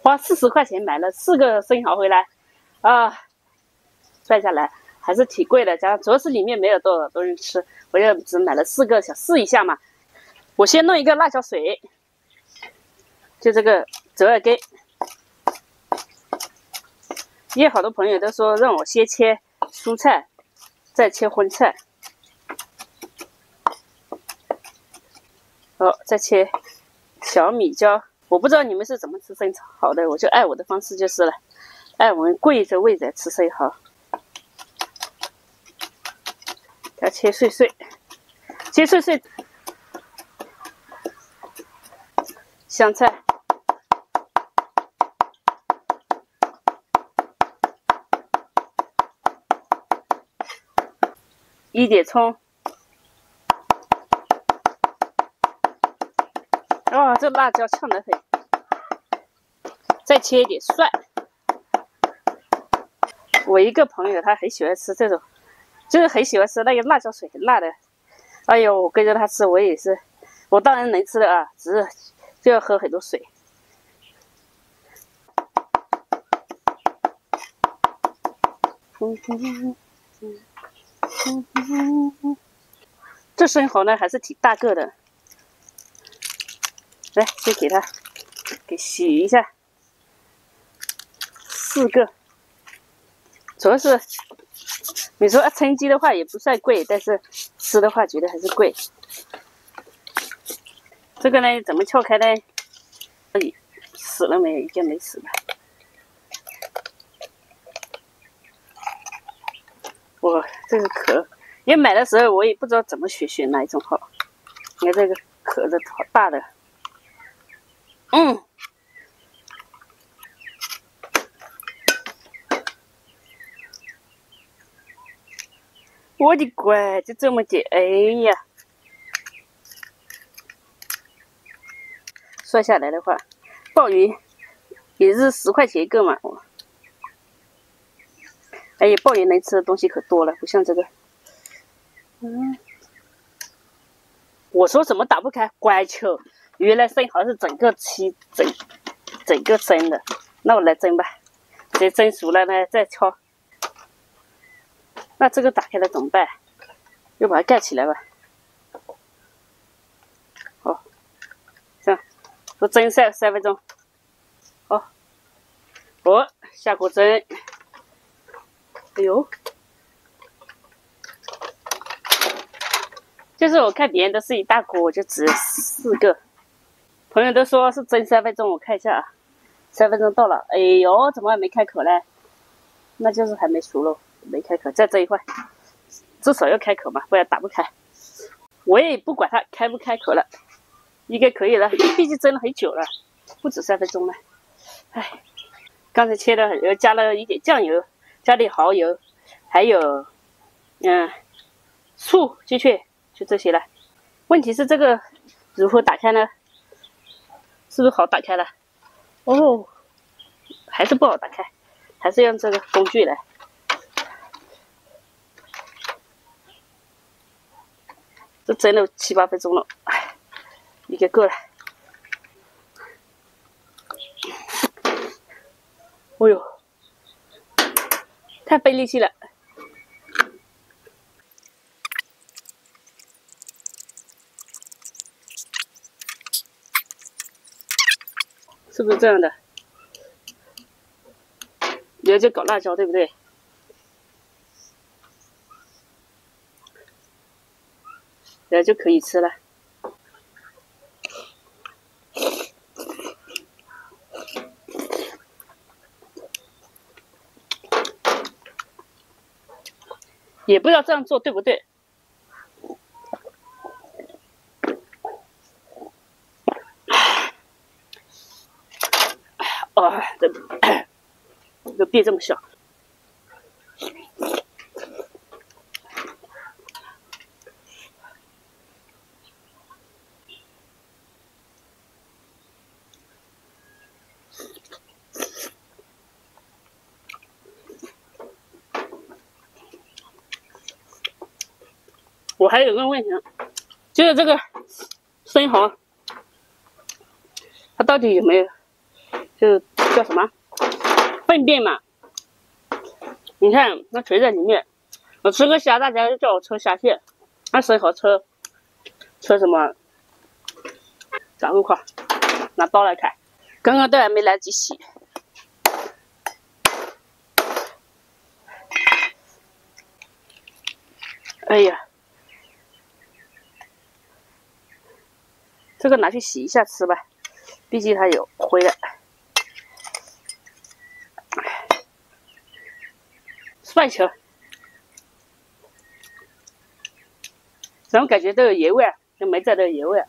花40块钱买了4个生蚝回来，啊，算下来还是挺贵的。加上主要是里面没有多少人吃，我就只买了4个，想试一下嘛。我先弄一个辣椒水，就这个12根。因为好多朋友都说让我先切蔬菜，再切荤菜。再切小米椒。我不知道你们是怎么吃生蚝的，我就按我的方式就是了，按我们贵州味来吃生蚝。给它切碎碎，切碎碎。香菜，1点葱。哇，这辣椒呛得很。再切一点蒜。我一个朋友他很喜欢吃这种，就是很喜欢吃那个辣椒水，很辣的。哎呦，我跟着他吃，我也是，我当然能吃的啊，只是就要喝很多水。这生蚝呢还是挺大个的。来，先给它给洗一下，4个。主要是你说称斤的话也不算贵，但是吃的话觉得还是贵。这个呢怎么撬开呢？死了没有？应该没死吧。我这个壳，因为买的时候我也不知道怎么选哪一种好。你看这个壳子好大的。我的乖，就这么点，哎呀！算下来的话，鲍鱼也是10块钱一个嘛。哎呀，鲍鱼能吃的东西可多了，不像这个。我说怎么打不开？乖巧，原来生蚝是整个蒸的。那我来蒸吧，等蒸熟了呢再敲。那这个打开了怎么办？又把它盖起来吧。好，这样，我蒸3分钟。好，下锅蒸。哎呦，就是我看别人都是一大锅，我就只4个。朋友都说是蒸3分钟，我看一下啊，3分钟到了。哎呦，怎么还没开口呢？那就是还没熟喽，没开口，再蒸一会儿。至少要开口嘛，不然打不开。我也不管它开不开口了，应该可以了，毕竟蒸了很久了，不止3分钟了。哎，刚才切的又加了一点酱油，加点蚝油，还有醋进去，就这些了。问题是这个如何打开呢？是不是好打开了？哦，还是不好打开，还是用这个工具来。这蒸了7、8分钟了，哎，应该够了。哦呦，太费力气了。是不是这样的？然后就搞辣椒，对不对？然后就可以吃了。也不知道这样做对不对。这个变这么小。我还有个问题，就是这个生蚝，它到底有没有就是叫什么粪便嘛？你看那垂在里面。我吃个虾，大家就叫我吃虾蟹，那适合吃什么炸肉块，拿刀来砍。刚刚都还没来得及洗。哎呀，这个拿去洗一下吃吧，毕竟它有灰的。蒜球，怎么感觉都有盐味啊？跟梅子都有盐味啊？